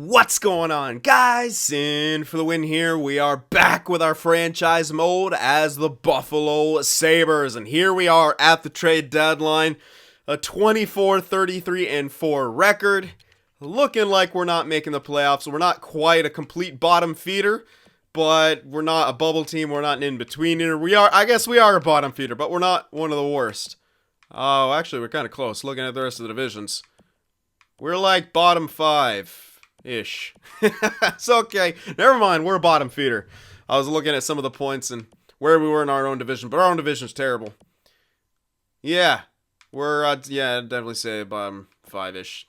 What's going on, guys? Cyn for the win here. We are back with our franchise mode as the Buffalo Sabres, and here we are at the trade deadline. A 24-33-4 record. Looking like we're not making the playoffs. We're not quite a complete bottom feeder, but we're not a bubble team. We're not an in-betweener. I guess we are a bottom feeder, but we're not one of the worst. Oh, actually, we're kind of close. Looking at the rest of the divisions, we're like bottom five-ish. It's okay. Never mind. We're a bottom feeder. I was looking at some of the points and where we were in our own division, but our own division's terrible. Yeah. We're, I'd definitely say bottom five-ish.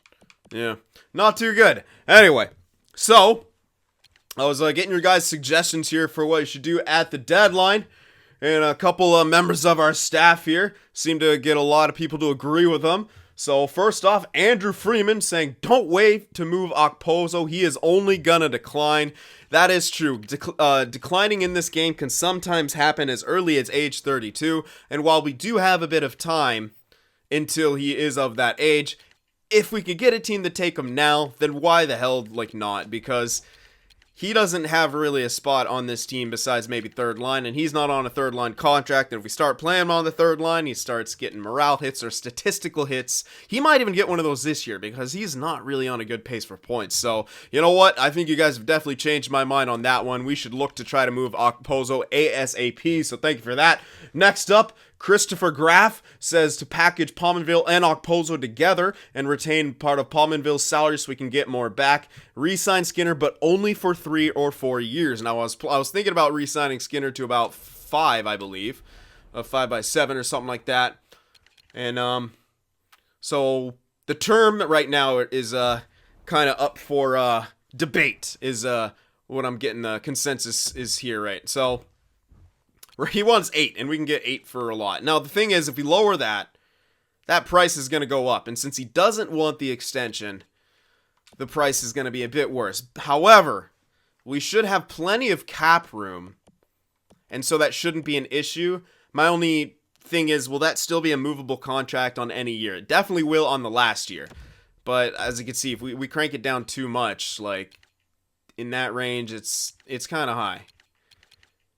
Yeah. Not too good. Anyway. So, I was getting your guys' suggestions here for what you should do at the deadline. And a couple members of our staff here seem to get a lot of people to agree with them. So first off, Andrew Freeman saying, don't wait to move Okposo. He is only gonna decline. That is true. Declining in this game can sometimes happen as early as age 32. And while we do have a bit of time until he is of that age, if we could get a team to take him now, then why the hell not? Because he doesn't have really a spot on this team besides maybe third line, and he's not on a third line contract. And if we start playing him on the third line, he starts getting morale hits or statistical hits. He might even get one of those this year because he's not really on a good pace for points. So, you know what? I think you guys have definitely changed my mind on that one. We should look to try to move Okposo ASAP. So thank you for that. Next up, Christopher Graff says to package Pominville and Okposo together and retain part of Pominville's salary so we can get more back. Re-sign Skinner, but only for 3 or 4 years. Now, I was thinking about re-signing Skinner to about 5, I believe. 5 by 7 or something like that. And, so the term right now is, kind of up for, debate is, what I'm getting, consensus is here, right? So he wants 8, and we can get 8 for a lot. Now, the thing is, if we lower that price is going to go up. And since he doesn't want the extension, the price is going to be a bit worse. However, we should have plenty of cap room, and so that shouldn't be an issue. My only thing is, will that still be a movable contract on any year? It definitely will on the last year. But as you can see, if we crank it down too much, like in that range, it's kind of high.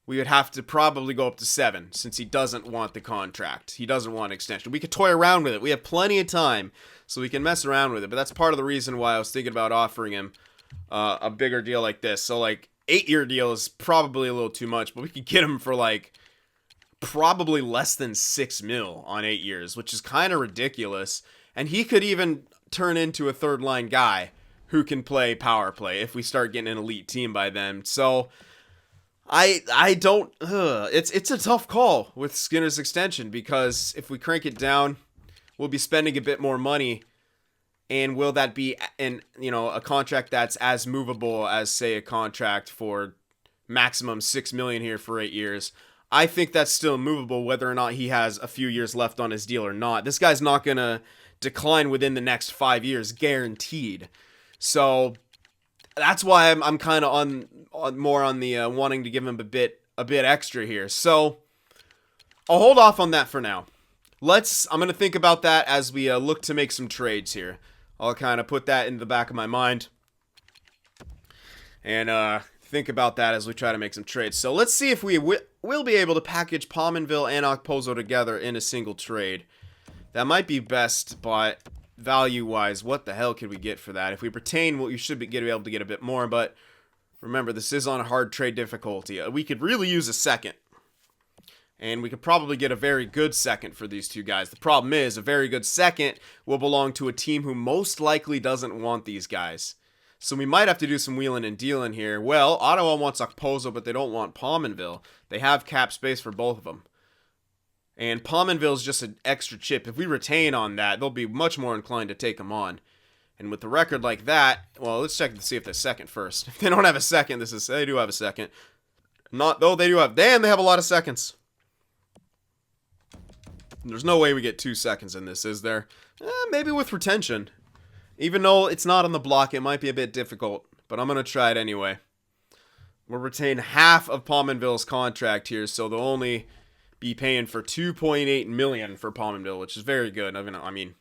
We would have to probably go up to 7 since he doesn't want the contract. He doesn't want an extension. We could toy around with it. We have plenty of time, so we can mess around with it. But that's part of the reason why I was thinking about offering him a bigger deal like this. So, like, 8-year deal is probably a little too much, but we could get him for, like, probably less than 6 mil on 8 years, which is kind of ridiculous. And he could even turn into a third-line guy who can play power play if we start getting an elite team by then. So I don't, it's a tough call with Skinner's extension, because if we crank it down, we'll be spending a bit more money, and will that be a contract that's as movable as, say, a contract for maximum $6 million here for 8 years? I think that's still movable whether or not he has a few years left on his deal or not. This guy's not going to decline within the next 5 years, guaranteed. So that's why I'm kind of on more on the wanting to give him a bit extra here. So I'll hold off on that for now. I'm gonna think about that as we look to make some trades here. I'll kind of put that in the back of my mind and think about that as we try to make some trades. So let's see if we will be able to package Pominville and Okposo together in a single trade. That might be best, but value-wise, what the hell could we get for that? If we retain, well, you should be able to get a bit more, but remember, this is on a hard trade difficulty. We could really use a second, and we could probably get a very good second for these two guys. The problem is, a very good second will belong to a team who most likely doesn't want these guys. So we might have to do some wheeling and dealing here. Well, Ottawa wants Okposo, but they don't want Pominville. They have cap space for both of them. And Pominville's just an extra chip. If we retain on that, they'll be much more inclined to take him on. And with a record like that, well, let's check to see if they're second first. If they don't have a second, they do have a second. Not though, they do have, damn, they have a lot of seconds. There's no way we get 2 seconds in this, is there? Maybe with retention. Even though it's not on the block, it might be a bit difficult. But I'm going to try it anyway. We'll retain half of Pominville's contract here, so they'll only be paying for $2.8 million for Pominville, which is very good. I mean,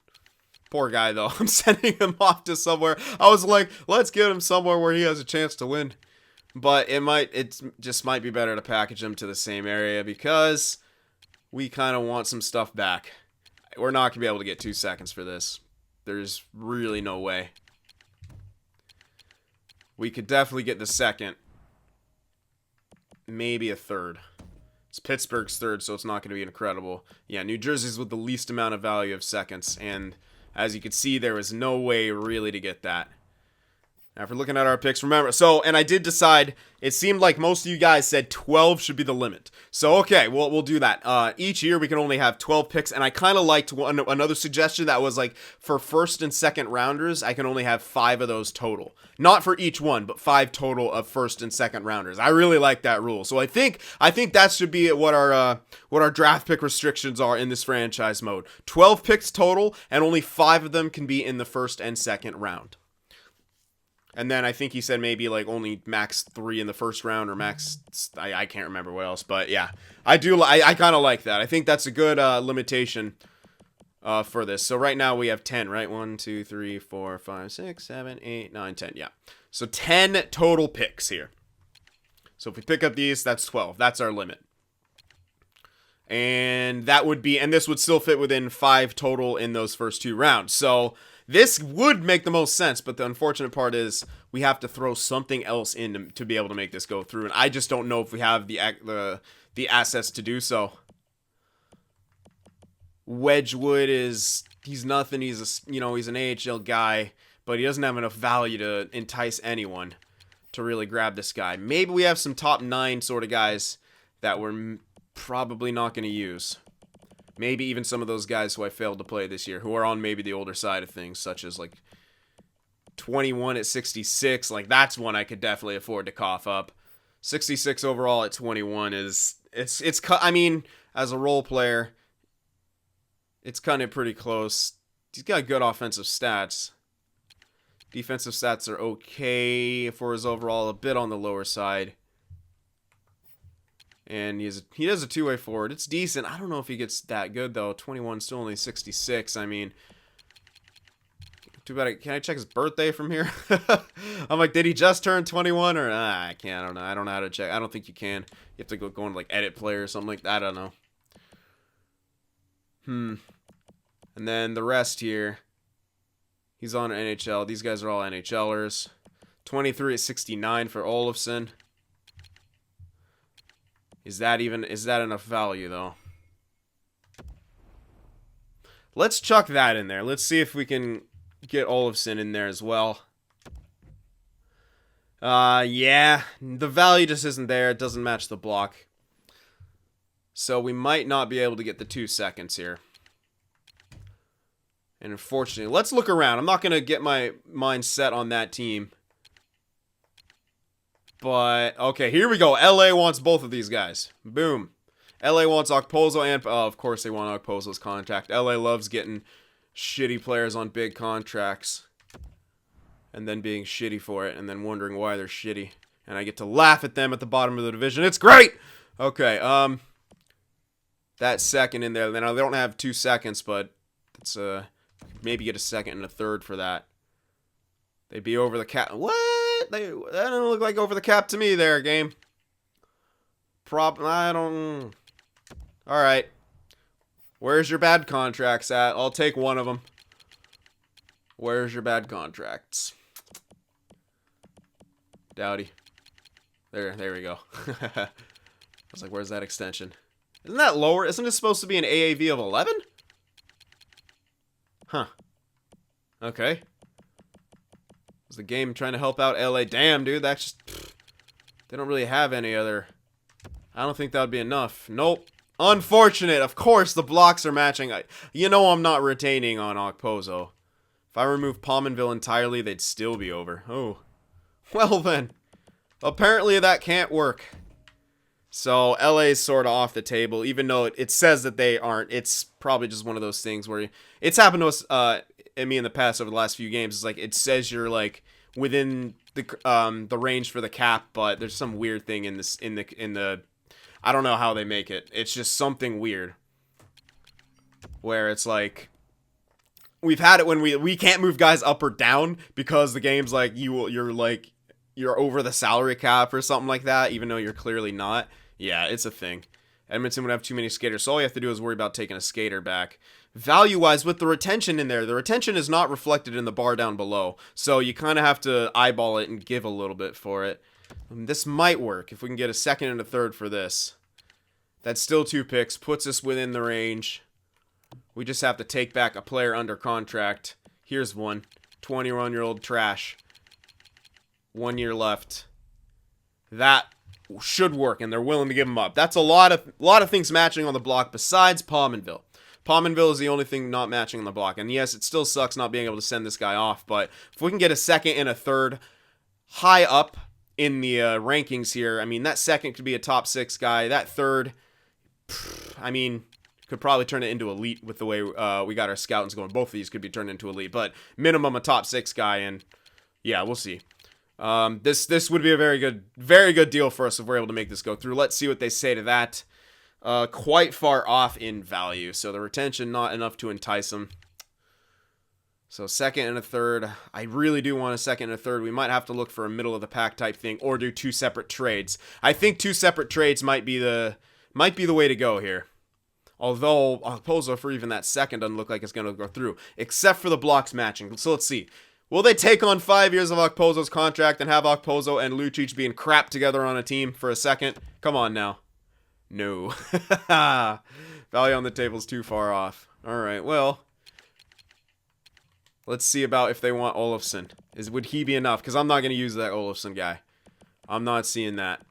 Poor guy, though. I'm sending him off to somewhere. I was like, let's get him somewhere where he has a chance to win. But it just might be better to package him to the same area because we kind of want some stuff back. We're not going to be able to get 2 seconds for this. There's really no way. We could definitely get the second. Maybe a third. It's Pittsburgh's third, so it's not going to be incredible. Yeah, New Jersey's with the least amount of value of seconds. And as you can see, there was no way really to get that. Now, if we're looking at our picks, remember, and I did decide, it seemed like most of you guys said 12 should be the limit. So, okay, we'll do that. Each year, we can only have 12 picks, and I kind of liked another suggestion that was like, for first and second rounders, I can only have 5 of those total. Not for each one, but 5 total of first and second rounders. I really like that rule. So I think that should be what our draft pick restrictions are in this franchise mode. 12 picks total, and only 5 of them can be in the first and second round. And then I think he said maybe like only max 3 in the first round or max, I can't remember what else. But yeah, I kind of like that. I think that's a good limitation for this. So right now we have 10, right? 1, 2, 3, 4, 5, 6, 7, 8, 9, 10. Yeah. So 10 total picks here. So if we pick up these, that's 12. That's our limit. And this would still fit within 5 total in those first 2 rounds. So this would make the most sense, but the unfortunate part is we have to throw something else in to be able to make this go through, and I just don't know if we have the assets to do so. Wedgwood he's nothing. He's an AHL guy, but he doesn't have enough value to entice anyone to really grab this guy. Maybe we have some top 9 sort of guys that we're probably not going to use. Maybe even some of those guys who I failed to play this year, who are on maybe the older side of things, such as like 21 at 66. Like that's one I could definitely afford to cough up. 66 overall at 21 I mean, as a role player, it's kind of pretty close. He's got good offensive stats. Defensive stats are okay for his overall, a bit on the lower side. And he does a two-way forward. It's decent. I don't know if he gets that good, though. 21, still only 66. I mean, too bad. Can I check his birthday from here? I'm like, did he just turn 21? Or, I can't. I don't know. I don't know how to check. I don't think you can. You have to go into, like, edit player or something like that. I don't know. And then the rest here. He's on NHL. These guys are all NHLers. 23 at 69 for Olofsson. Is that enough value, though? Let's chuck that in there. Let's see if we can get Olofsson in there as well. Yeah. The value just isn't there. It doesn't match the block. So we might not be able to get the 2 seconds here. And unfortunately, let's look around. I'm not going to get my mind set on that team. But, okay, here we go. LA wants both of these guys. Boom. LA wants Okposo and... Oh, of course they want Okposo's contract. LA loves getting shitty players on big contracts. And then being shitty for it. And then wondering why they're shitty. And I get to laugh at them at the bottom of the division. It's great! Okay, that second in there. Then they don't have 2 seconds, but it's maybe get a second and a third for that. They'd be over the cap. What? That don't look like over the cap to me there, game. I don't... Alright. Where's your bad contracts at? I'll take one of them. Where's your bad contracts? Dowdy. There we go. I was like, where's that extension? Isn't that lower? Isn't it supposed to be an AAV of 11? Huh. Okay. Is the game trying to help out LA? Damn, dude, that's just... They don't really have any other... I don't think that would be enough. Nope. Unfortunate. Of course, the blocks are matching. You know I'm not retaining on Okposo. If I remove Pominville entirely, they'd still be over. Oh. Well then. Apparently that can't work. So LA's sort of off the table, even though it says that they aren't. It's probably just one of those things where... It's happened to us... and me in the past over the last few games, is like it says you're like within the range for the cap, but there's some weird thing in the I don't know how they make it. It's just something weird where it's like we've had it when we can't move guys up or down because the game's like you're over the salary cap or something like that, even though you're clearly not. Yeah, it's a thing. Edmonton would have too many skaters, so all you have to do is worry about taking a skater back. Value-wise, with the retention in there, the retention is not reflected in the bar down below, so you kind of have to eyeball it and give a little bit for it. This might work if we can get a second and a third for this. That's still 2 picks, puts us within the range. We just have to take back a player under contract. Here's one. 21-year-old trash. 1 year left. That should work, and they're willing to give him up. That's a lot of things matching on the block besides Pominville. Pominville is the only thing not matching on the block. And yes, it still sucks not being able to send this guy off, but if we can get a second and a third high up in the rankings here, I mean, that second could be a top 6 guy. That third, I mean, could probably turn it into elite with the way we got our scouts going. Both of these could be turned into elite, but minimum a top 6 guy, and yeah, we'll see. This would be a very good deal for us if we're able to make this go through. Let's see what they say to that. Quite far off in value, so the retention not enough to entice them. So second and a third. I really do want a second and a third. We might have to look for a middle of the pack type thing, or do 2 separate trades. I think 2 separate trades might be the way to go here. Although Okposo for even that second doesn't look like it's going to go through, except for the blocks matching. So let's see. Will they take on 5 years of Okposo's contract and have Okposo and Lucic being crap together on a team for a second? Come on now. No. Value on the table is too far off. Alright, well. Let's see about if they want Olofsson. Would he be enough? Because I'm not going to use that Olofsson guy. I'm not seeing that.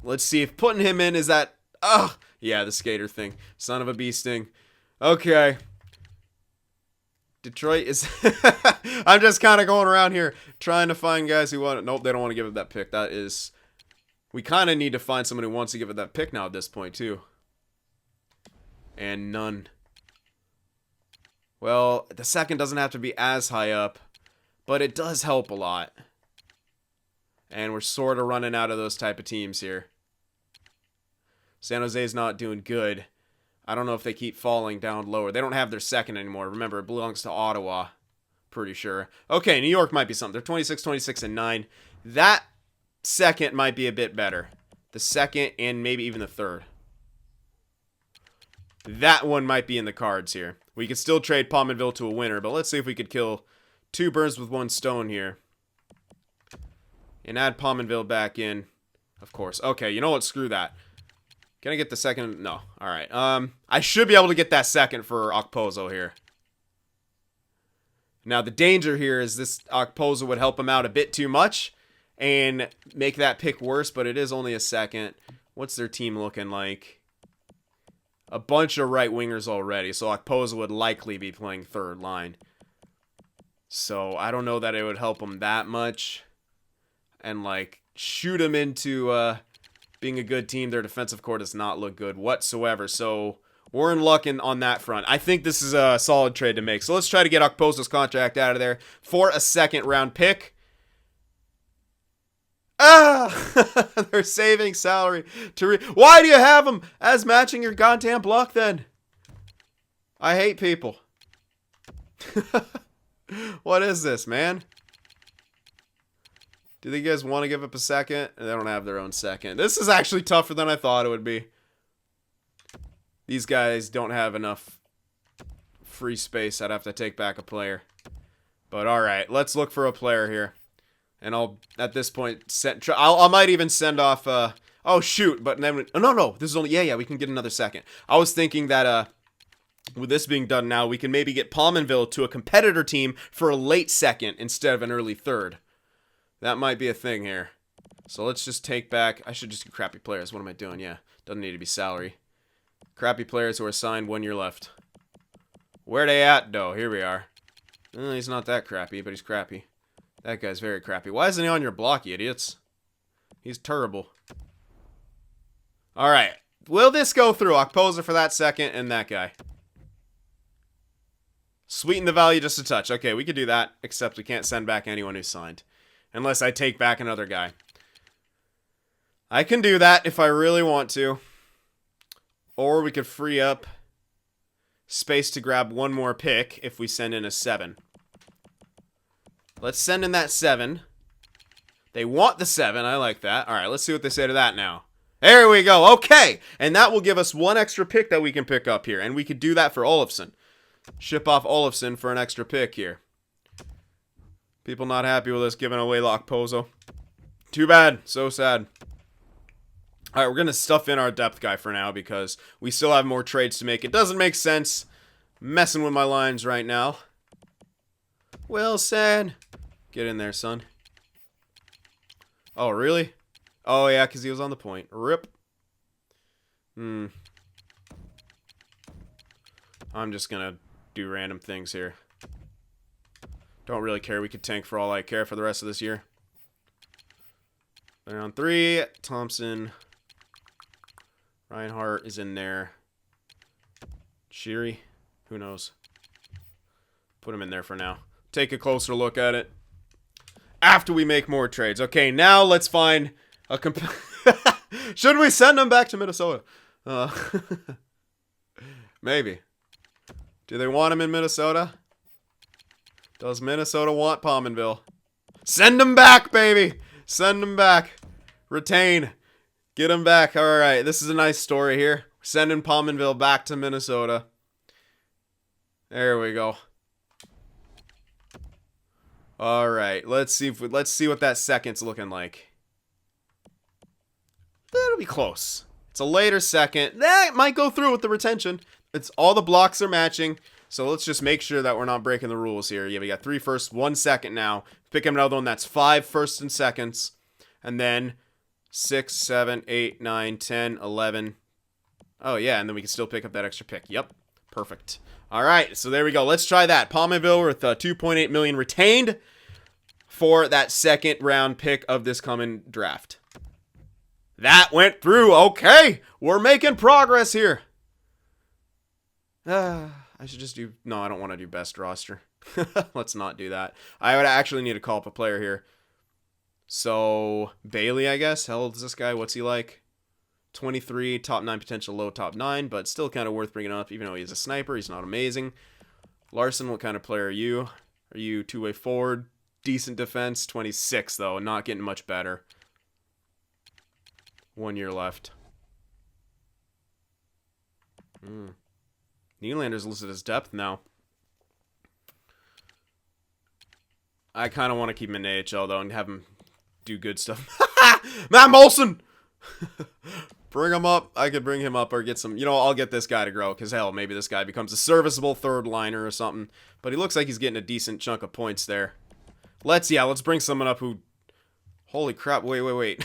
Let's see if putting him in is that... Ugh! Yeah, the skater thing. Son of a bee sting. Okay. Detroit is... I'm just kind of going around here trying to find guys who want it. Nope, they don't want to give up that pick. That is... We kind of need to find someone who wants to give it that pick now at this point, too. And none. Well, the second doesn't have to be as high up, but it does help a lot. And we're sort of running out of those type of teams here. San Jose's not doing good. I don't know if they keep falling down lower. They don't have their second anymore. Remember, it belongs to Ottawa. Pretty sure. Okay, New York might be something. They're 26, 26, and 9. That second might be a bit better. The second and maybe even the third. That one might be in the cards here. We could still trade Pominville to a winner, but let's see if we could kill 2 birds with 1 stone here. And add Pominville back in. Of course. Okay, you know what? Screw that. Can I get the second? No. Alright. I should be able to get that second for Okposo here. Now, the danger here is this Okposo would help him out a bit too much and make that pick worse, but it is only a second. What's their team looking like? A bunch of right wingers already, so Okposo would likely be playing third line. So I don't know that it would help him that much. And like shoot him into being a good team. Their defensive core does not look good whatsoever. So we're in luck on that front. I think this is a solid trade to make. So let's try to get Okposo's contract out of there for a second round pick. Ah! They're saving salary to Why do you have them as matching your goddamn block then? I hate people. What is this, man? Do you guys want to give up a second? They don't have their own second. This is actually tougher than I thought it would be. These guys don't have enough free space. I'd have to take back a player. But alright, let's look for a player here. And I'll, at this point, I might even send off, oh shoot, but then, oh no, this is only, yeah, we can get another second. I was thinking that, with this being done now, we can maybe get Pominville to a competitor team for a late second instead of an early third. That might be a thing here. So let's just take back, I should just do crappy players. What am I doing? Yeah, doesn't need to be salary. Crappy players who are signed 1 year left. Where they at, though? Here we are. He's not that crappy, but he's crappy. That guy's very crappy. Why isn't he on your block, you idiots? He's terrible. Alright. Will this go through? Okposo for that second and that guy. Sweeten the value just a touch. Okay, we could do that, except we can't send back anyone who's signed. Unless I take back another guy. I can do that if I really want to. Or we could free up space to grab one more pick if we send in a 7. Let's send in that 7. They want the 7. I like that. All right, let's see what they say to that now. There we go. Okay. And that will give us one extra pick that we can pick up here. And we could do that for Olofsson. Ship off Olofsson for an extra pick here. People not happy with us giving away Okposo. Too bad. So sad. All right, we're going to stuff in our depth guy for now because we still have more trades to make. It doesn't make sense messing with my lines right now. Wilson. Get in there, son. Oh, really? Oh, yeah, because he was on the point. Rip. I'm just going to do random things here. Don't really care. We could tank for all I care for the rest of this year. They're on 3. Thompson. Reinhardt is in there. Sheary. Who knows? Put him in there for now. Take a closer look at it after we make more trades. Okay, now let's find a should we send him back to Minnesota? Maybe. Do they want him in Minnesota? Does Minnesota want Pominville? Send him back, baby! Send him back. Retain. Get him back. Alright, this is a nice story here. Sending Pominville back to Minnesota. There we go. Alright, let's see what that second's looking like. That'll be close. It's a later second. That might go through with the retention. It's all the blocks are matching. So let's just make sure that we're not breaking the rules here. Yeah, we got 3 firsts, 1 second now. Pick up another one that's 5 firsts and seconds. And then 6, 7, 8, 9, 10, 11. Oh, yeah, and then we can still pick up that extra pick. Yep, perfect. All right, so there we go. Let's try that. Pominville with $2.8 million retained for that second round pick of this coming draft. That went through. Okay, we're making progress here. I should just do... No, I don't want to do best roster. Let's not do that. I would actually need to call up a player here. So, Bailey, I guess. How old is this guy? What's he like? 23, top 9 potential, low top 9, but still kind of worth bringing up, even though he's a sniper. He's not amazing. Larson, what kind of player are you? Are you two-way forward? Decent defense. 26, though. Not getting much better. 1 year left. Nylander's listed as depth now. I kind of want to keep him in AHL, though, and have him do good stuff. Matt Molson! Bring him up. I could bring him up or get some... You know, I'll get this guy to grow, because, hell, maybe this guy becomes a serviceable third liner or something. But he looks like he's getting a decent chunk of points there. Let's bring someone up who... Holy crap, wait.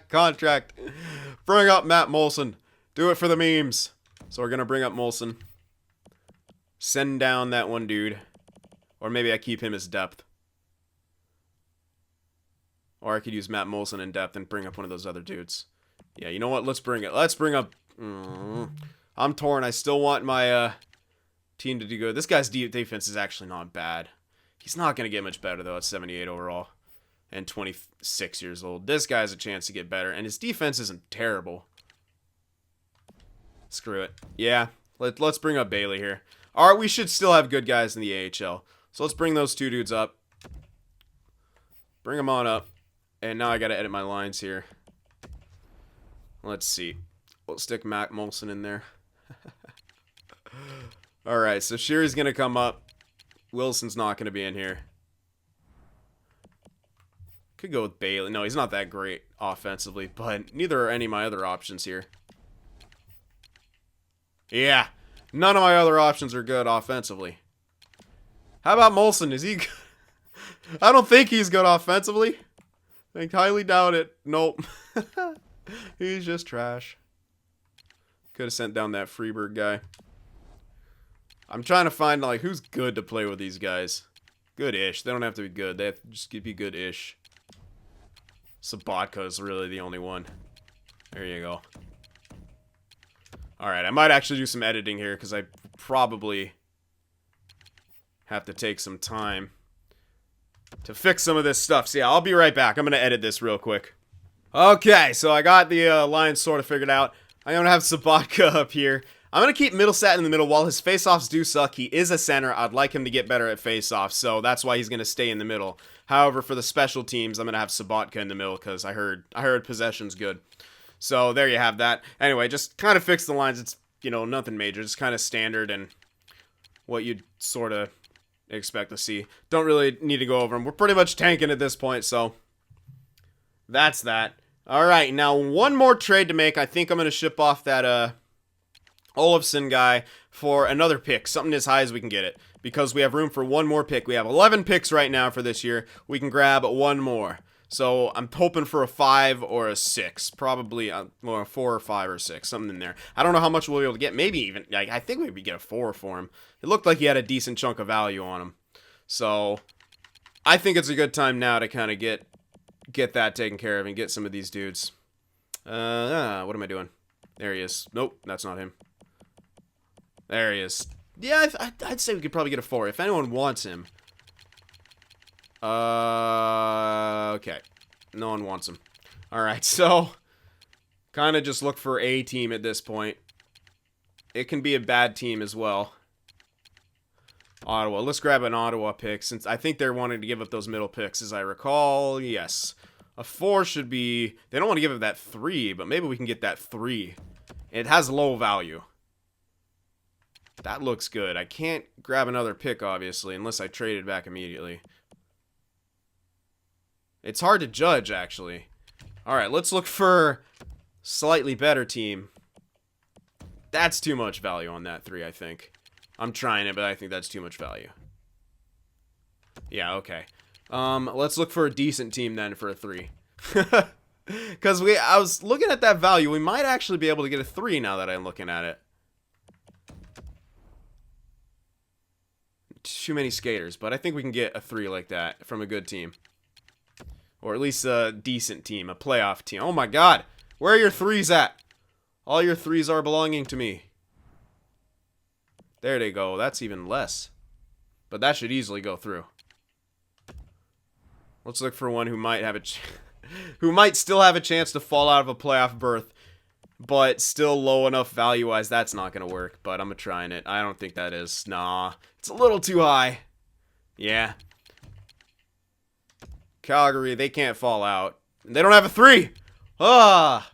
Contract. Bring up Matt Molson. Do it for the memes. So we're going to bring up Molson. Send down that one dude. Or maybe I keep him as depth. Or I could use Matt Molson in depth and bring up one of those other dudes. Yeah, you know what? Let's bring up... I'm torn. I still want my team to do good. This guy's defense is actually not bad. He's not going to get much better, though, at 78 overall. And 26 years old. This guy has a chance to get better. And his defense isn't terrible. Screw it. Yeah, let's bring up Bailey here. All right, we should still have good guys in the AHL. So let's bring those 2 dudes up. Bring them on up. And now I got to edit my lines here. Let's see. We'll stick Matt Molson in there. All right, so Sheary's going to come up. Wilson's not going to be in here. Could go with Bailey. No, he's not that great offensively, but neither are any of my other options here. Yeah, none of my other options are good offensively. How about Molson? Is he good? I don't think he's good offensively. I highly doubt it. Nope. He's just trash. Could have sent down that Freeberg guy. I'm trying to find, like, who's good to play with these guys. Good-ish. They don't have to be good. They have to just be good-ish. Sabatka is really the only one. There you go. Alright, I might actually do some editing here because I probably have to take some time to fix some of this stuff. So yeah, I'll be right back. I'm going to edit this real quick. Okay, so I got the lines sort of figured out. I'm going to have Sabatka up here. I'm going to keep Middlestat in the middle. While his faceoffs do suck, he is a center. I'd like him to get better at faceoffs, so that's why he's going to stay in the middle. However, for the special teams, I'm going to have Sabatka in the middle because I heard possession's good. So there you have that. Anyway, just kind of fix the lines. It's, you know, nothing major. Just kind of standard and what you'd sort of expect to see. Don't really need to go over them. We're pretty much tanking at this point, so that's that. All right, now one more trade to make. I think I'm going to ship off that Olofsson guy for another pick, something as high as we can get it, because we have room for one more pick. We have 11 picks right now for this year. We can grab one more. So I'm hoping for a 5 or a 6, probably a 4 or 5 or 6, something in there. I don't know how much we'll be able to get. Maybe even, I think maybe get a 4 for him. It looked like he had a decent chunk of value on him. So I think it's a good time now to kind of get that taken care of and get some of these dudes. What am I doing? There he is. Nope, that's not him. There he is. Yeah, I'd say we could probably get a 4 if anyone wants him. Okay. No one wants him. Alright, so kind of just look for a team at this point. It can be a bad team as well. Ottawa. Let's grab an Ottawa pick, since I think they're wanting to give up those middle picks, as I recall. Yes. A 4 should be... They don't want to give up that 3, but maybe we can get that 3. It has low value. That looks good. I can't grab another pick, obviously, unless I trade it back immediately. It's hard to judge, actually. Alright, let's look for slightly better team. That's too much value on that 3, I think. I'm trying it, but I think that's too much value. Yeah, okay. Let's look for a decent team then for a 3. Because I was looking at that value. We might actually be able to get a 3 now that I'm looking at it. Too many skaters, but I think we can get a 3 like that from a good team. Or at least a decent team, a playoff team. Oh my god, where are your 3s at? All your 3s are belonging to me. There they go, that's even less. But that should easily go through. Let's look for one who might have who might still have a chance to fall out of a playoff berth, but still low enough value-wise. That's not going to work, but I'm trying it. I don't think that is. Nah, it's a little too high. Yeah. Calgary, they can't fall out. They don't have a 3. Ah!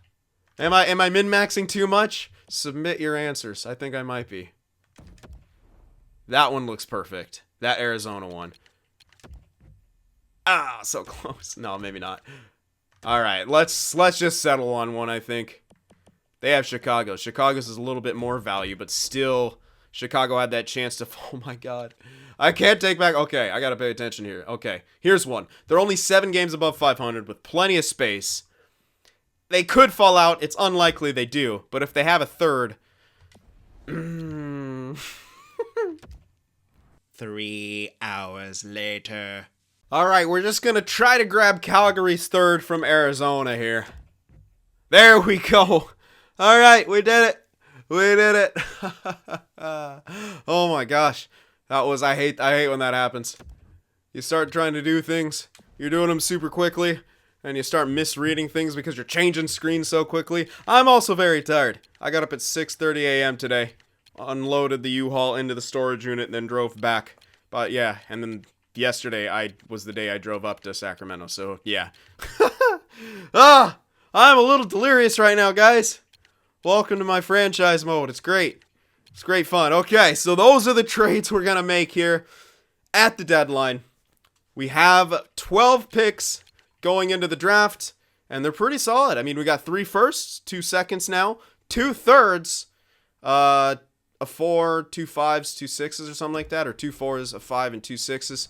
Am I min-maxing too much? Submit your answers. I think I might be. That one looks perfect. That Arizona one. Ah, so close. No, maybe not. All right, let's just settle on one, I think. They have Chicago. Chicago's is a little bit more value, but still, Chicago had that chance to... Oh, my God. I can't take back... Okay, I got to pay attention here. Okay, here's one. They're only 7 games above 500 with plenty of space. They could fall out. It's unlikely they do. But if they have a 3rd... 3 hours later. All right, we're just going to try to grab Calgary's 3rd from Arizona here. There we go. All right, we did it. We did it. Oh my gosh. That was, I hate when that happens. You start trying to do things, you're doing them super quickly, and you start misreading things because you're changing screens so quickly. I'm also very tired. I got up at 6:30 a.m. today, unloaded the U-Haul into the storage unit, and then drove back. But yeah, and then yesterday was the day I drove up to Sacramento, so yeah. I'm a little delirious right now, guys. Welcome to my franchise mode. It's great. It's great fun. Okay, so those are the trades we're going to make here at the deadline. We have 12 picks going into the draft, and they're pretty solid. I mean, we got 3 firsts, 2 seconds now, 2 thirds, a 4, 2 5s, 2 6s or something like that, or 2 4s, a 5, and 2 6s.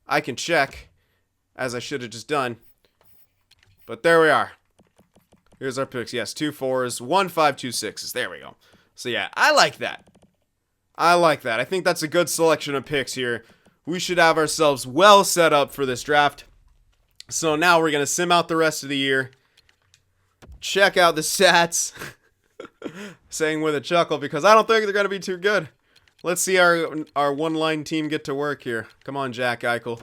I can check, as I should have just done. But there we are. Here's our picks. Yes, 2 4s, 1 5, 2 6s. There we go. So yeah, I like that. I like that. I think that's a good selection of picks here. We should have ourselves well set up for this draft. So now we're going to sim out the rest of the year. Check out the stats. Saying with a chuckle because I don't think they're going to be too good. Let's see our one-line team get to work here. Come on, Jack Eichel.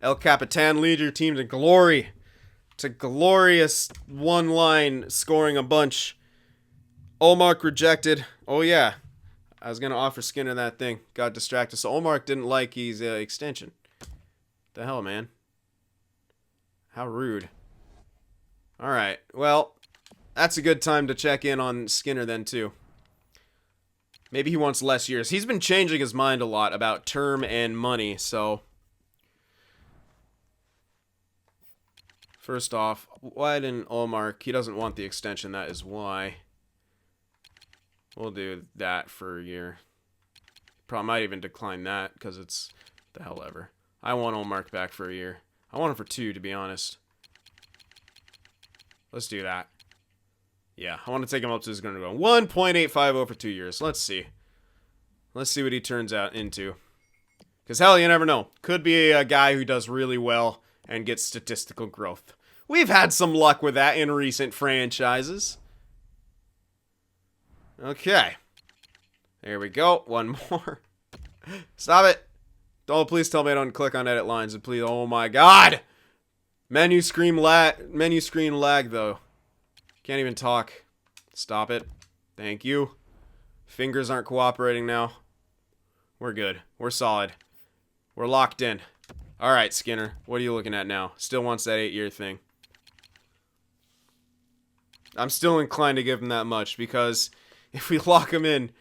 El Capitan, lead your team to glory. To glorious one-line scoring a bunch Olmark rejected. Oh, yeah. I was going to offer Skinner that thing. Got distracted. So Olmark didn't like his extension. The hell, man? How rude. Alright. Well, that's a good time to check in on Skinner then, too. Maybe he wants less years. He's been changing his mind a lot about term and money, so... First off, why didn't Olmark... He doesn't want the extension, that is why. We'll do that for a year. Probably might even decline that, because it's the hell ever. I want Olmark back for a year. I want him for 2, to be honest. Let's do that. Yeah, I want to take him up to his going to go 1.850 for 2 years. Let's see. Let's see what he turns out into. Because hell, you never know. Could be a guy who does really well and gets statistical growth. We've had some luck with that in recent franchises. Okay. There we go. One more. Stop it. Oh, please tell me I don't click on edit lines. And please, oh my god. Menu screen lag, though. Can't even talk. Stop it. Thank you. Fingers aren't cooperating now. We're good. We're solid. We're locked in. Alright, Skinner. What are you looking at now? Still wants that 8-year thing. I'm still inclined to give him that much, because if we lock him in...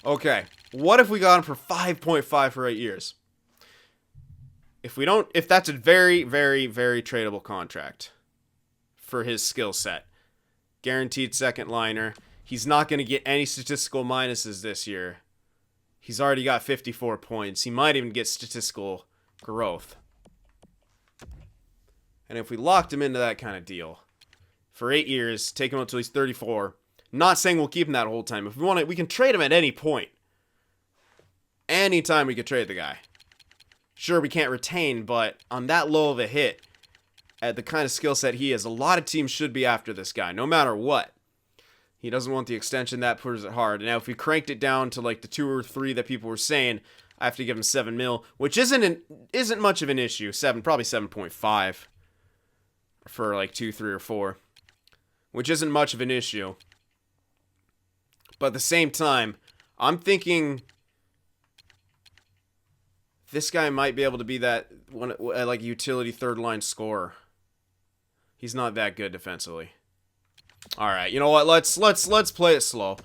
Okay. What if we got him for 5.5 for 8 years? If we don't... If that's a very, very, very tradable contract for his skill set. Guaranteed second liner. He's not going to get any statistical minuses this year. He's already got 54 points. He might even get statistical growth. And if we locked him into that kind of deal for 8 years, take him until he's 34. Not saying we'll keep him that whole time. If we want to, we can trade him at any point. Anytime we could trade the guy. Sure, we can't retain, but on that low of a hit, at the kind of skill set he is, a lot of teams should be after this guy, no matter what. He doesn't want the extension, that pushes it hard. Now, if we cranked it down to like the 2 or 3 that people were saying, I have to give him 7 mil, which isn't much of an issue. Probably 7.5 for like 2, 3, or 4, which isn't much of an issue. But at the same time, I'm thinking this guy might be able to be that one, like utility third line scorer. He's not that good defensively. All right, you know what? Let's play it slow.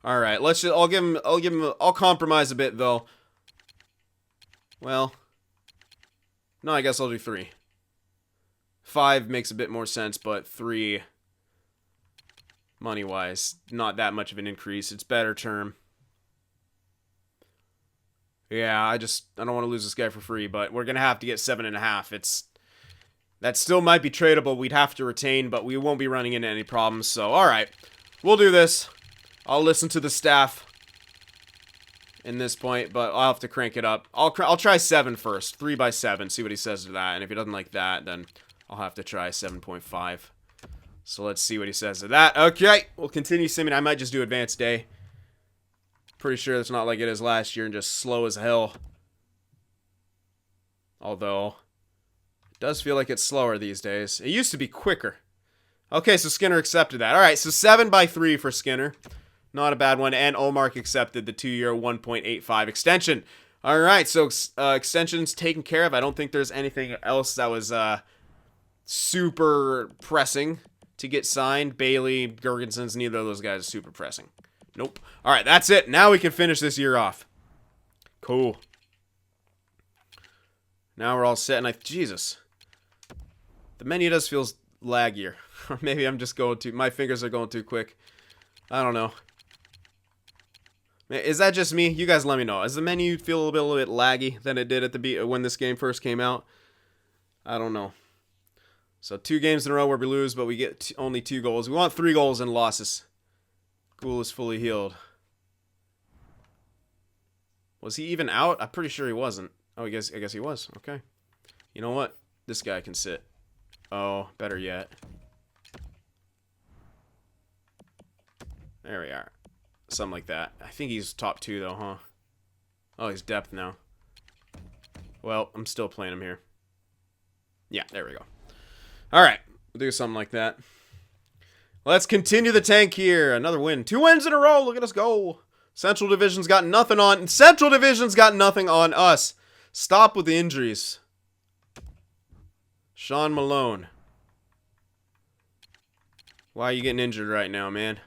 All right, I'll compromise a bit though. Well, no, I guess I'll do 3. 5 makes a bit more sense, but 3, money-wise, not that much of an increase. It's better term. Yeah, I don't want to lose this guy for free, but we're gonna have to get 7.5. That still might be tradable. We'd have to retain, but we won't be running into any problems. So, all right, we'll do this. I'll listen to the staff in this point, but I'll have to crank it up. I'll try 7 first, 3 by 7. See what he says to that, and if he doesn't like that, then I'll have to try 7.5. So let's see what he says to that. Okay, we'll continue simming. I might just do advanced day. Pretty sure it's not like it is last year and just slow as hell. Although, it does feel like it's slower these days. It used to be quicker. Okay, so Skinner accepted that. Alright, so 7 by 3 for Skinner. Not a bad one. And Olmark accepted the 2-year 1.85 extension. Alright, so extension's taken care of. I don't think there's anything else that was super pressing to get signed. Bailey, Gergensons, neither of those guys are super pressing. Nope. Alright, that's it. Now we can finish this year off. Cool. Now we're all set, and Jesus. The menu does feel laggier. Or maybe I'm just going too... My fingers are going too quick. I don't know. Is that just me? You guys let me know. Does the menu feel a little bit laggy than it did at the when this game first came out? I don't know. So 2 games in a row where we lose, but we get only 2 goals. We want 3 goals and losses. Ghoul is fully healed. Was he even out? I'm pretty sure he wasn't. Oh, I guess he was. Okay. You know what? This guy can sit. Oh, better yet. There we are. Something like that. I think he's top 2 though, huh? Oh, he's depth now. Well, I'm still playing him here. Yeah, there we go. Alright. We'll do something like that. Let's continue the tank here. Another win. 2 wins in a row. Look at us go. Central Division's got nothing on. Central Division's got nothing on us. Stop with the injuries. Sean Malone. Why are you getting injured right now, man?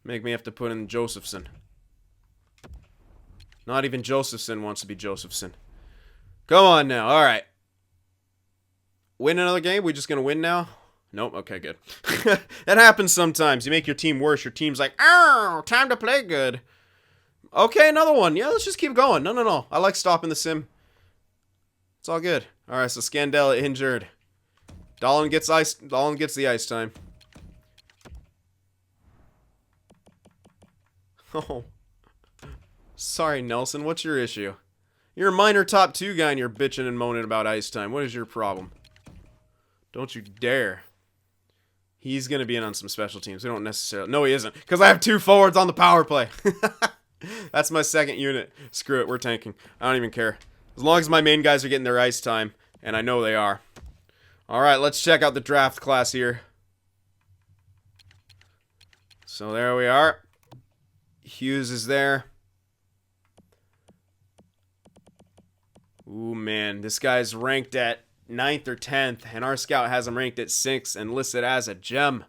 Make me have to put in Josephson. Not even Josephson wants to be Josephson. Come on now. All right. Win another game? We just going to win now? Nope. Okay, good. That happens sometimes. You make your team worse. Your team's like, oh, time to play good. Okay, another one. Yeah, let's just keep going. No. I like stopping the sim. It's all good. All right, so Scandella injured. Dolan gets the ice time. Oh. Sorry, Nelson. What's your issue? You're a minor top 2 guy and you're bitching and moaning about ice time. What is your problem? Don't you dare. He's going to be in on some special teams. We don't necessarily... No, he isn't. Because I have 2 forwards on the power play. That's my second unit. Screw it. We're tanking. I don't even care. As long as my main guys are getting their ice time. And I know they are. Alright, let's check out the draft class here. So there we are. Hughes is there. Ooh, man. This guy's ranked at 9th or 10th. And our scout has him ranked at 6th and listed as a gem.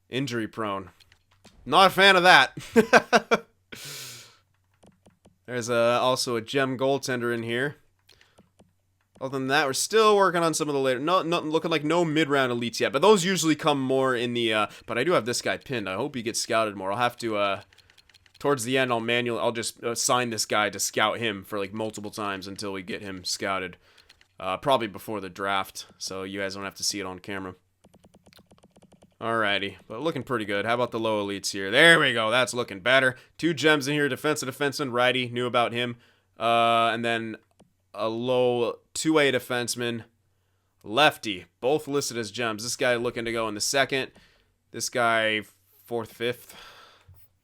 Injury prone. Not a fan of that. There's also a gem goaltender in here. Other than that, we're still working on some of the later... Nothing looking like no mid-round elites yet. But those usually come more in the... But I do have this guy pinned. I hope he gets scouted more. I'll have to... Towards the end, I'll just assign this guy to scout him for like multiple times until we get him scouted. Probably before the draft. So you guys don't have to see it on camera. Alrighty. But looking pretty good. How about the low elites here? There we go. That's looking better. 2 gems in here. Defensive defenseman. Righty. Knew about him. And then... a low 2A defenseman, lefty, both listed as gems. This guy looking to go in the 2nd. This guy 4th, 5th.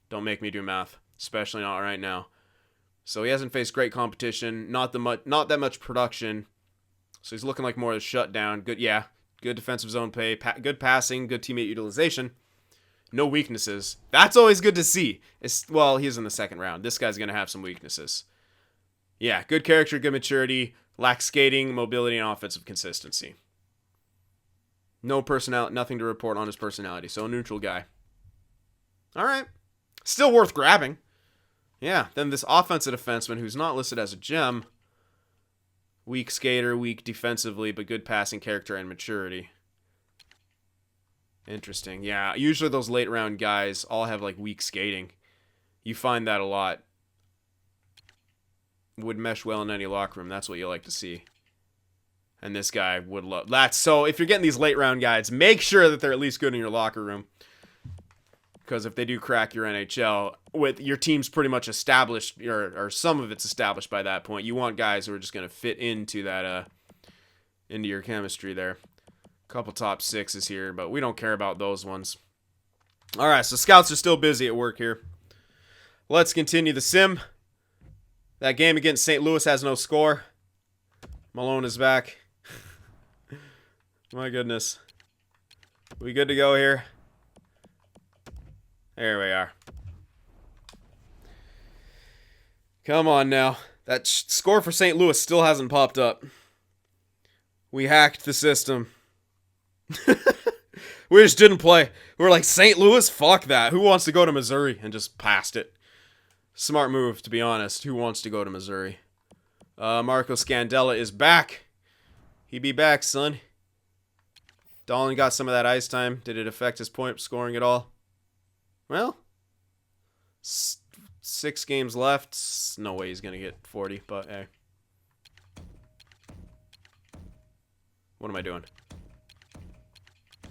Don't make me do math, especially not right now. So he hasn't faced great competition, not that much production. So he's looking like more of a shutdown. Good, yeah, good defensive zone play, good passing, good teammate utilization. No weaknesses. That's always good to see. Well, he's in the 2nd round. This guy's gonna have some weaknesses. Yeah, good character, good maturity, lacks skating, mobility, and offensive consistency. No personality, nothing to report on his personality, so a neutral guy. All right. Still worth grabbing. Yeah, then this offensive defenseman who's not listed as a gem. Weak skater, weak defensively, but good passing character and maturity. Interesting. Yeah, usually those late round guys all have like weak skating. You find that a lot. Would mesh well in any locker room. That's what you like to see. And this guy would love that. So if you're getting these late round guys, make sure that they're at least good in your locker room. Because if they do crack your NHL, with your team's pretty much established, or some of it's established by that point, you want guys who are just going to fit into that, into your chemistry there. Couple top 6s here, but we don't care about those ones. All right, so scouts are still busy at work here. Let's continue the sim. That game against St. Louis has no score. Malone is back. My goodness. We good to go here? There we are. Come on now. That score for St. Louis still hasn't popped up. We hacked the system. We just didn't play. We were like, St. Louis? Fuck that. Who wants to go to Missouri? And just passed it. Smart move, to be honest. Who wants to go to Missouri? Marco Scandella is back. He be back, son. Dolan got some of that ice time. Did it affect his point scoring at all? Well, 6 games left. No way he's going to get 40, but hey. What am I doing?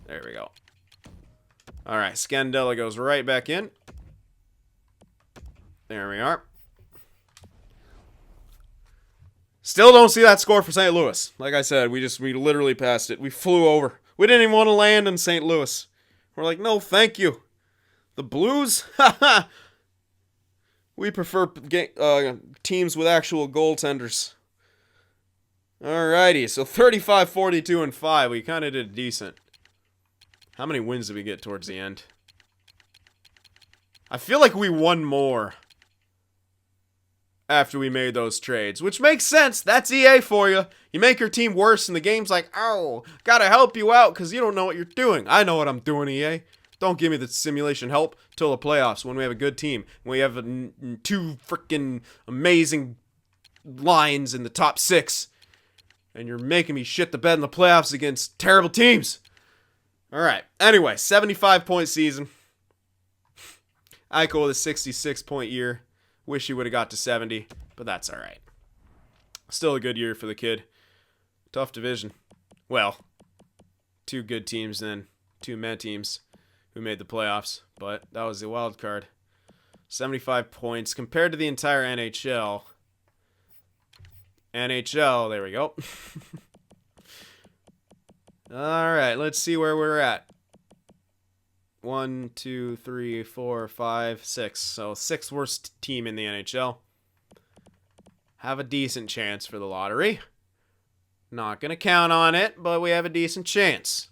There we go. All right, Scandella goes right back in. There we are. Still don't see that score for St. Louis. Like I said, we literally passed it. We flew over. We didn't even want to land in St. Louis. We're like, no, thank you. The Blues? Haha. We prefer teams with actual goaltenders. Alrighty, so 35, 42, and 5. We kind of did decent. How many wins did we get towards the end? I feel like we won more after we made those trades, which makes sense. That's EA for you. You make your team worse, and the game's like, oh, gotta help you out because you don't know what you're doing. I know what I'm doing, EA. Don't give me the simulation help till the playoffs when we have a good team. When we have two freaking amazing lines in the top 6. And you're making me shit the bed in the playoffs against terrible teams. Alright. Anyway, 75-point season. Eichel with a 66-point year. Wish he would have got to 70, but that's alright. Still a good year for the kid. Tough division. Well, 2 good teams then 2 meh teams who made the playoffs, but that was the wild card. 75 points compared to the entire NHL. NHL, there we go. Alright, let's see where we're at. 1, 2, 3, 4, 5, 6. So 6th worst team in the NHL. Have a decent chance for the lottery. Not going to count on it, but we have a decent chance.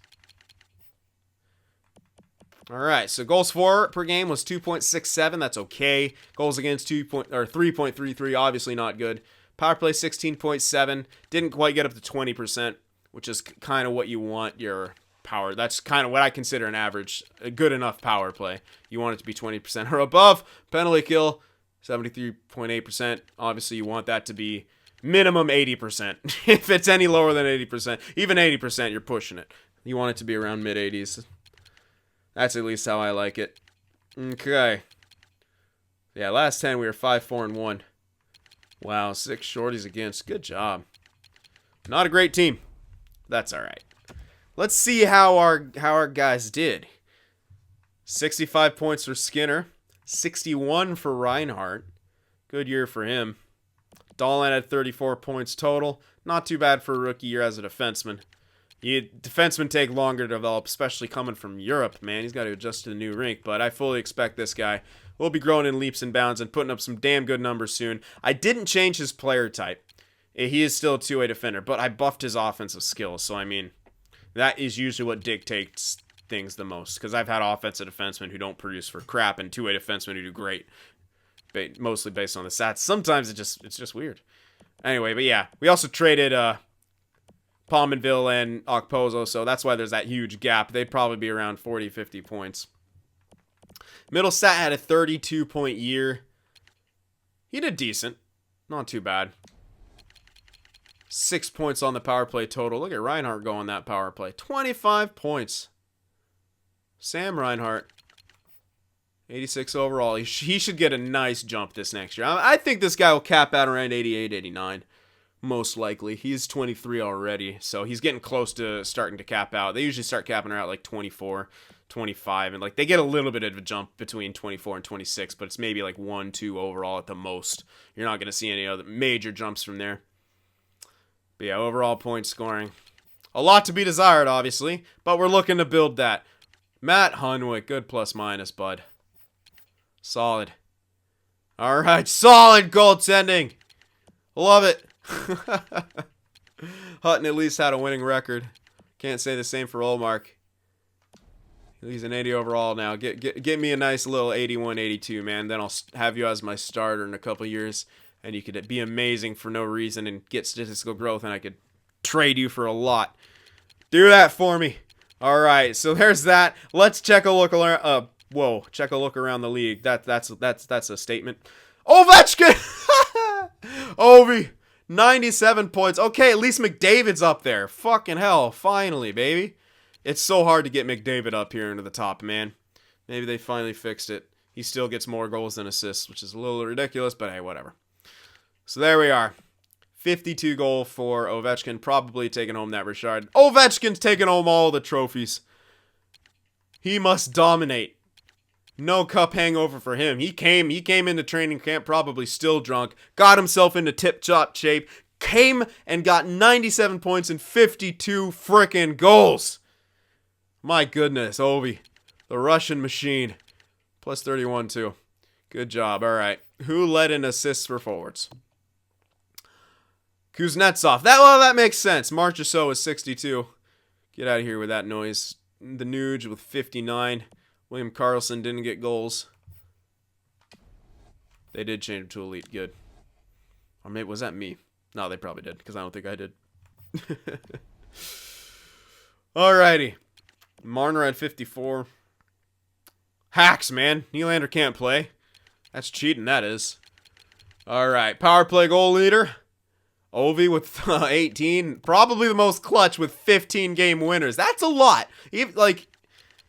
Alright, so goals for per game was 2.67. That's okay. Goals against 3.33. Obviously not good. Power play 16.7. Didn't quite get up to 20%, which is kind of what you want your power. That's kind of what I consider an average, a good enough power play. You want it to be 20% or above. Penalty kill, 73.8%. Obviously, you want that to be minimum 80%. If it's any lower than 80%, even 80%, you're pushing it. You want it to be around mid-80s. That's at least how I like it. Okay. Yeah, last 10, we were 5-4-1. Wow, 6 shorties against. Good job. Not a great team. That's all right. Let's see how our guys did. 65 points for Skinner. 61 for Reinhart. Good year for him. Dahlin had 34 points total. Not too bad for a rookie year as a defenseman. Defensemen take longer to develop, especially coming from Europe, man. He's got to adjust to the new rink, but I fully expect this guy will be growing in leaps and bounds and putting up some damn good numbers soon. I didn't change his player type. He is still a two-way defender, but I buffed his offensive skills, so I mean, that is usually what dictates things the most, because I've had offensive defensemen who don't produce for crap and two-way defensemen who do great, mostly based on the stats. Sometimes it's just weird. Anyway, but yeah, we also traded Pominville and Okposo, so that's why there's that huge gap. They'd probably be around 40, 50 points. Middlestat had a 32-point year. He did decent. Not too bad. 6 points on the power play total. Look at Reinhart going that power play. 25 points. Sam Reinhart. 86 overall. He should get a nice jump this next year. I think this guy will cap out around 88, 89. Most likely. He's 23 already, so he's getting close to starting to cap out. They usually start capping out like 24, 25, and like they get a little bit of a jump between 24 and 26, but it's maybe like 1, 2 overall at the most. You're not going to see any other major jumps from there. But yeah, overall point scoring. A lot to be desired, obviously, but we're looking to build that. Matt Hunwick, good plus minus, bud. Solid. All right, solid goaltending. Love it. Hutton at least had a winning record. Can't say the same for Olmark. He's an 80 overall now. Get me a nice little 81, 82, man. Then I'll have you as my starter in a couple years, and you could be amazing for no reason and get statistical growth, and I could trade you for a lot. Do that for me. All right, so there's that. Let's check a look around. Check a look around the league. That's a statement. Ovechkin. Ovi. 97 points. Okay, at least McDavid's up there. Fucking hell. Finally, baby. It's so hard to get McDavid up here into the top, man. Maybe they finally fixed it. He still gets more goals than assists, which is a little ridiculous, but hey, whatever. So there we are. 52 goal for Ovechkin. Probably taking home that Richard. Ovechkin's taking home all the trophies. He must dominate. No cup hangover for him. He came into training camp probably still drunk, got himself into tip-top shape, came and got 97 points and 52 frickin' goals. My goodness, Ovi. The Russian machine. Plus 31 too. Good job. All right. Who led in assists for forwards? Kuznetsov. That makes sense. Marchessault is 62. Get out of here with that noise. The Nuge with 59. William Karlsson didn't get goals. They did change him to elite. Good. Or maybe, was that me? No, they probably did, because I don't think I did. Alrighty. Marner at 54. Hacks, man. Nylander can't play. That's cheating, that is. Alright. Power play goal leader. Ovi with 18. Probably the most clutch with 15 game winners. That's a lot.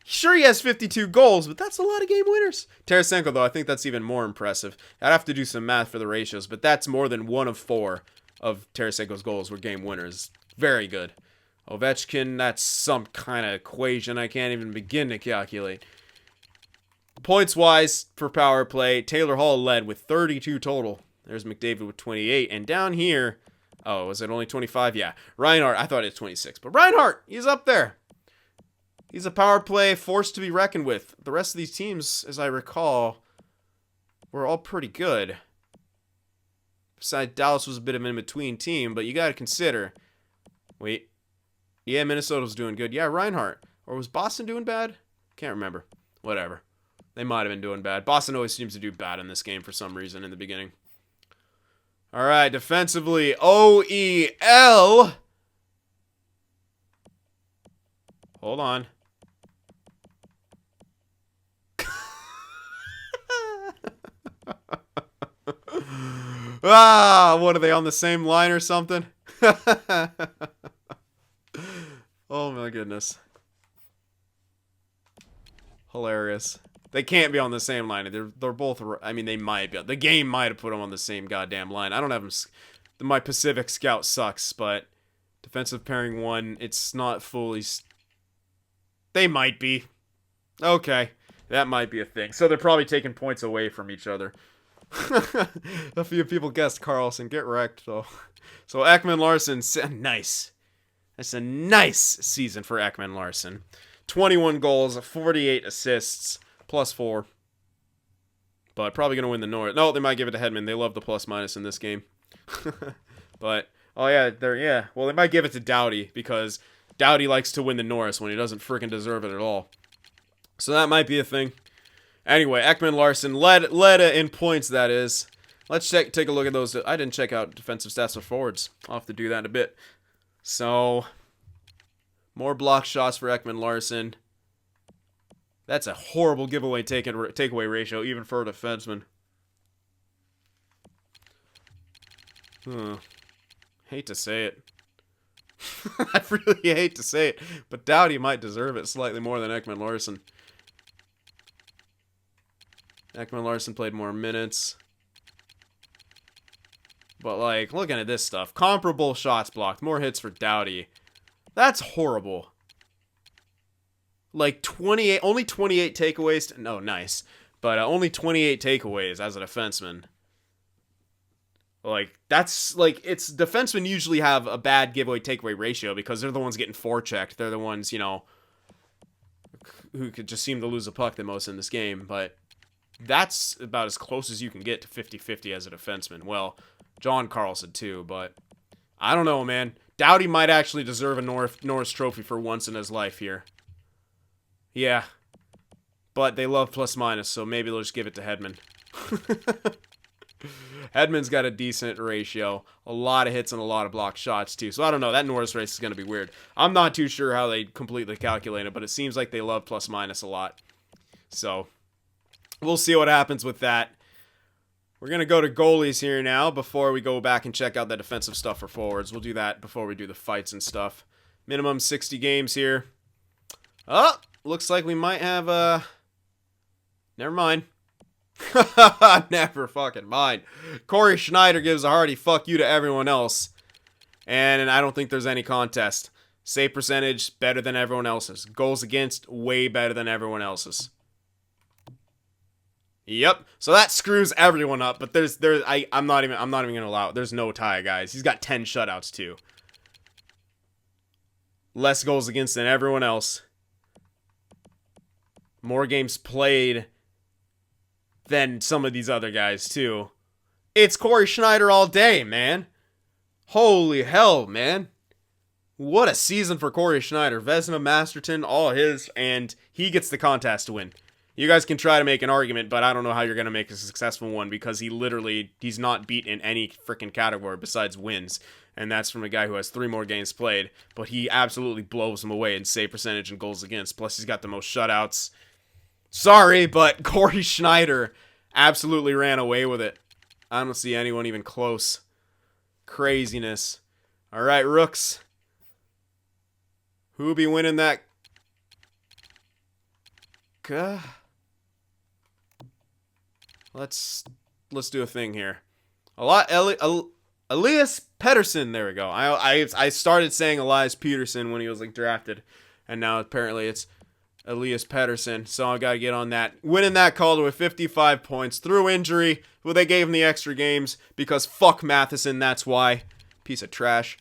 Sure, he has 52 goals, but that's a lot of game winners. Tarasenko, though, I think that's even more impressive. I'd have to do some math for the ratios, but that's more than 1 of 4 of Tarasenko's goals were game winners. Very good. Ovechkin, that's some kind of equation I can't even begin to calculate. Points-wise, for power play, Taylor Hall led with 32 total. There's McDavid with 28. And down here, oh, was it only 25? Yeah. Reinhart, I thought it was 26. But Reinhart, he's up there. He's a power play force to be reckoned with. The rest of these teams, as I recall, were all pretty good. Besides, Dallas was a bit of an in-between team, but you got to consider. Wait. Yeah, Minnesota was doing good. Yeah, Reinhart. Or was Boston doing bad? Can't remember. Whatever. They might have been doing bad. Boston always seems to do bad in this game for some reason in the beginning. All right, defensively, OEL. Hold on. What are they on the same line or something? Oh my goodness. Hilarious. They can't be on the same line. They're both, I mean, they might be. The game might have put them on the same goddamn line. I don't have them. My Pacific Scout sucks, but defensive pairing 1, it's not fully. They might be. Okay. That might be a thing. So they're probably taking points away from each other. A few people guessed Karlsson. Get wrecked, though. So Ekman-Larsson, nice. That's a nice season for Ekman-Larsson. 21 goals, 48 assists, +4. But probably going to win the North. No, they might give it to Hedman. They love the plus-minus in this game. But, oh yeah, well, they might give it to Doughty because Doughty likes to win the Norris when he doesn't freaking deserve it at all. So that might be a thing. Anyway, Ekman-Larsson led in points, that is. Let's take a look at those. I didn't check out defensive stats for forwards. I'll have to do that in a bit. So, more block shots for Ekman-Larsson. That's a horrible giveaway takeaway ratio, even for a defenseman. Hate to say it. I really hate to say it, but Doughty might deserve it slightly more than Ekman-Larsson. Ekman-Larsson played more minutes. But, like, looking at this stuff, comparable shots blocked, more hits for Doughty. That's horrible. Like, only 28 takeaways. No, nice. But only 28 takeaways as a defenseman. Like, that's, like, it's, defensemen usually have a bad giveaway takeaway ratio because they're the ones getting forechecked. They're the ones, you know, who could just seem to lose a puck the most in this game. But that's about as close as you can get to 50-50 as a defenseman. Well, John Carlson too, but I don't know, man. Doughty might actually deserve a Norris Trophy for once in his life here. Yeah. But they love plus-minus, so maybe they'll just give it to Hedman. Hedman's got a decent ratio. A lot of hits and a lot of blocked shots, too. So I don't know. That Norris race is going to be weird. I'm not too sure how they completely calculate it, but it seems like they love plus-minus a lot. So we'll see what happens with that. We're going to go to goalies here now before we go back and check out the defensive stuff for forwards. We'll do that before we do the fights and stuff. Minimum 60 games here. Oh, looks like we might have, never mind. Never fucking mind. Corey Schneider gives a hearty fuck you to everyone else. And I don't think there's any contest. Save percentage, better than everyone else's. Goals against, way better than everyone else's. Yep. So that screws everyone up, but I'm not even gonna allow it. There's no tie, guys. He's got 10 shutouts too. Less goals against than everyone else. More games played than some of these other guys too. It's Corey Schneider all day, man. Holy hell, man. What a season for Corey Schneider. Vezina, Masterton, all his, and he gets the contest win. You guys can try to make an argument, but I don't know how you're going to make a successful one because he's not beat in any freaking category besides wins. And that's from a guy who has 3 more games played, but he absolutely blows him away in save percentage and goals against. Plus, he's got the most shutouts. Sorry, but Corey Schneider absolutely ran away with it. I don't see anyone even close. Craziness. All right, Rooks. Who be winning that? Let's do a thing here. Elias Pettersson. There we go. I started saying Elias Peterson when he was like drafted, and now apparently it's Elias Pettersson. So I gotta get on that. Winning that Calder with 55 points through injury. Well, they gave him the extra games because fuck Matheson. That's why. Piece of trash.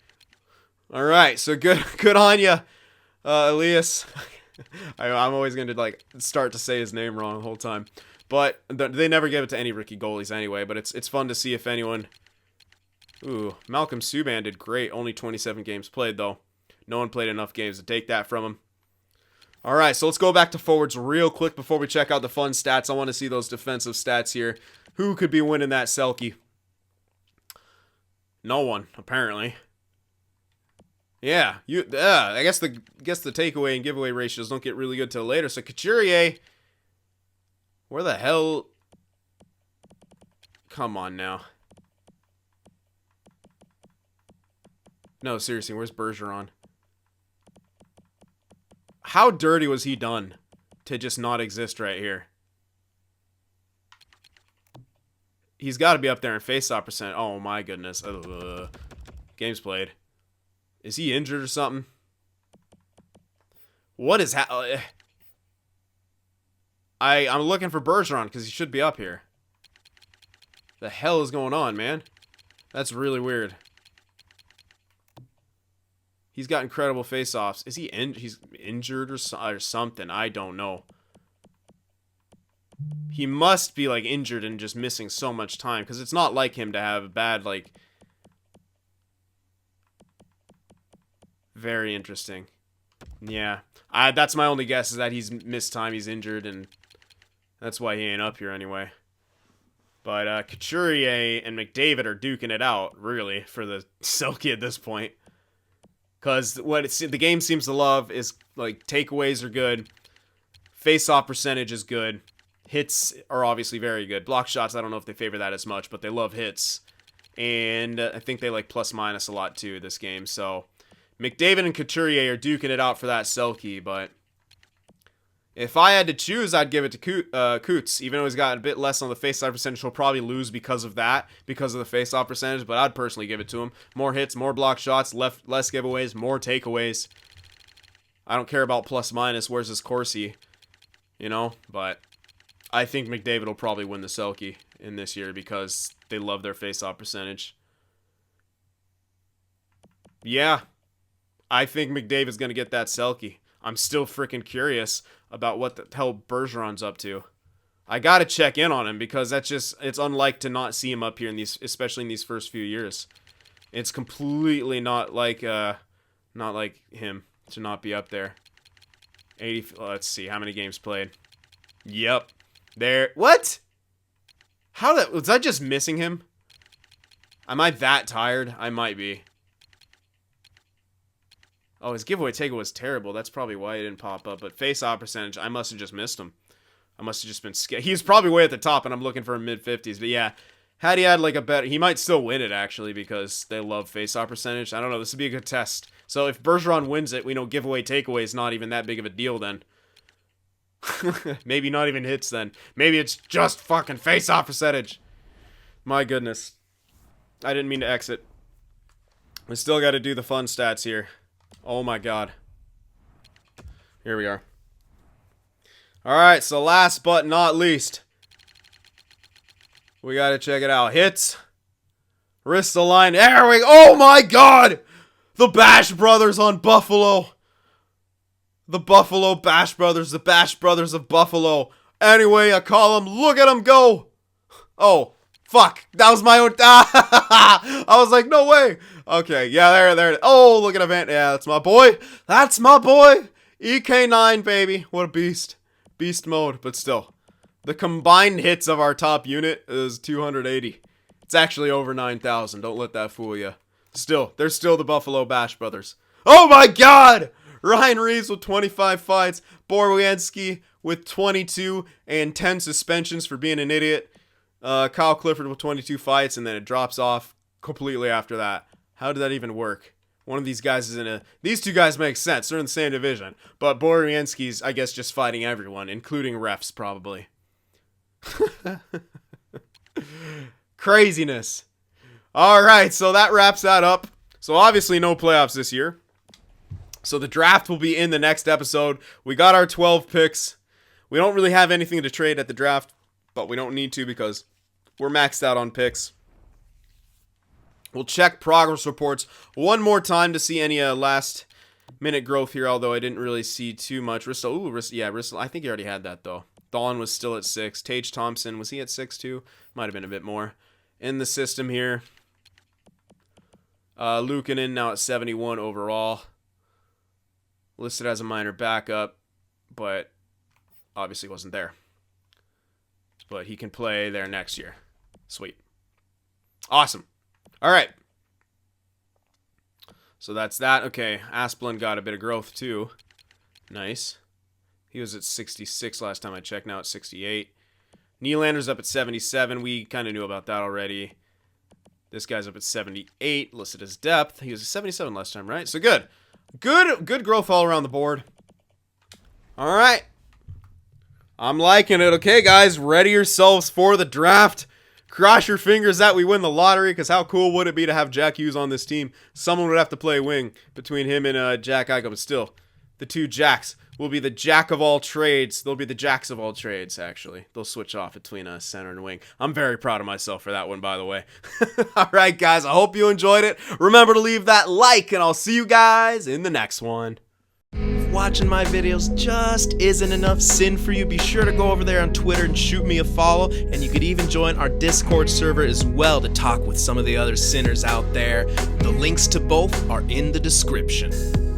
All right, so good on you, Elias. I'm always going to like start to say his name wrong the whole time. But they never give it to any rookie goalies anyway, but it's fun to see if anyone... Ooh, Malcolm Subban did great. Only 27 games played, though. No one played enough games to take that from him. All right, so let's go back to forwards real quick before we check out the fun stats. I want to see those defensive stats here. Who could be winning that Selke? No one, apparently. Yeah, I guess the takeaway and giveaway ratios don't get really good till later. So Couturier, where the hell? Come on now. No, seriously, where's Bergeron? How dirty was he done to just not exist right here? He's got to be up there in faceoff percent. Oh my goodness. Games played. Is he injured or something? What is I'm looking for Bergeron because he should be up here. The hell is going on, man? That's really weird. He's got incredible face-offs. Is he he's injured or something? I don't know. He must be like injured and just missing so much time because it's not like him to have a bad like. Very interesting. Yeah, that's my only guess is that he's missed time. He's injured and that's why he ain't up here anyway. But Couturier and McDavid are duking it out really for the Selke at this point. Because what the game seems to love is, like, takeaways are good. Face-off percentage is good. Hits are obviously very good. Block shots, I don't know if they favor that as much, but they love hits. And I think they like plus-minus a lot, too, this game. So, McDavid and Couturier are duking it out for that Selke, but... if I had to choose, I'd give it to Coots. Even though he's got a bit less on the face-off percentage, he'll probably lose because of that, because of the face-off percentage, but I'd personally give it to him. More hits, more block shots, less giveaways, more takeaways. I don't care about plus-minus. Where's his Corsi? You know? But I think McDavid will probably win the Selke in this year because they love their face-off percentage. Yeah. I think McDavid's going to get that Selke. I'm still freaking curious about what the hell Bergeron's up to. I gotta check in on him because it's unlike to not see him up here in these, especially in these first few years. It's completely not like him to not be up there. 80. Let's see how many games played. Yep, there. What? Was I just missing him? Am I that tired? I might be. Oh, his giveaway takeaway was terrible. That's probably why he didn't pop up. But face-off percentage, I must have just missed him. I must have just been scared. He's probably way at the top, and I'm looking for a mid-50s. But yeah, had he had like a better... he might still win it, actually, because they love face-off percentage. I don't know. This would be a good test. So if Bergeron wins it, we know giveaway takeaway is not even that big of a deal then. Maybe not even hits then. Maybe it's just fucking face-off percentage. My goodness. I didn't mean to exit. We still got to do the fun stats here. Oh my god. Here we are. Alright, so last but not least, we gotta check it out. Hits. Wrist aligned. There we go. Oh my god! The Bash Brothers on Buffalo. The Buffalo Bash Brothers. The Bash Brothers of Buffalo. Anyway, I call them. Look at them go. Oh, Fuck. That was my own. I was like, no way. Okay. Yeah, there. Oh, look at Event. Yeah, that's my boy. That's my boy. EK9, baby. What a beast. Beast mode. But still, the combined hits of our top unit is 280. It's actually over 9,000. Don't let that fool you. Still, they're still the Buffalo Bash Brothers. Oh my god! Ryan Reeves with 25 fights. Borwianski with 22 and 10 suspensions for being an idiot. Kyle Clifford with 22 fights, and then it drops off completely after that. How did that even work? One of these guys is in a... These two guys make sense. They're in the same division. But Borwianski's, I guess, just fighting everyone, including refs, probably. Craziness. Alright, so that wraps that up. So obviously no playoffs this year. So the draft will be in the next episode. We got our 12 picks. We don't really have anything to trade at the draft, but we don't need to because we're maxed out on picks. We'll check progress reports one more time to see any last minute growth here, although I didn't really see too much. Rissell, I think he already had that though. Dawn was still at 6. Tage Thompson, was he at 6 too? Might have been a bit more. In the system here. Luukkonen now at 71 overall. Listed as a minor backup, but obviously wasn't there. But he can play there next year. Sweet. Awesome. All right. So that's that. Okay, Asplund got a bit of growth too. Nice. He was at 66 last time I checked. Now at 68. Nylander's up at 77. We kind of knew about that already. This guy's up at 78. Listed as depth. He was at 77 last time, right? So good. Good growth all around the board. All right. I'm liking it. Okay, guys, ready yourselves for the draft. Cross your fingers that we win the lottery, because how cool would it be to have Jack Hughes on this team? Someone would have to play wing between him and Jack Eichel, but still, the two Jacks will be the Jack of all trades. They'll be the Jacks of all trades, actually. They'll switch off between center and wing. I'm very proud of myself for that one, by the way. All right, guys, I hope you enjoyed it. Remember to leave that like, and I'll see you guys in the next one. Watching my videos just isn't enough sin for you, be sure to go over there on Twitter and shoot me a follow, and you could even join our Discord server as well to talk with some of the other sinners out there. The links to both are in the description.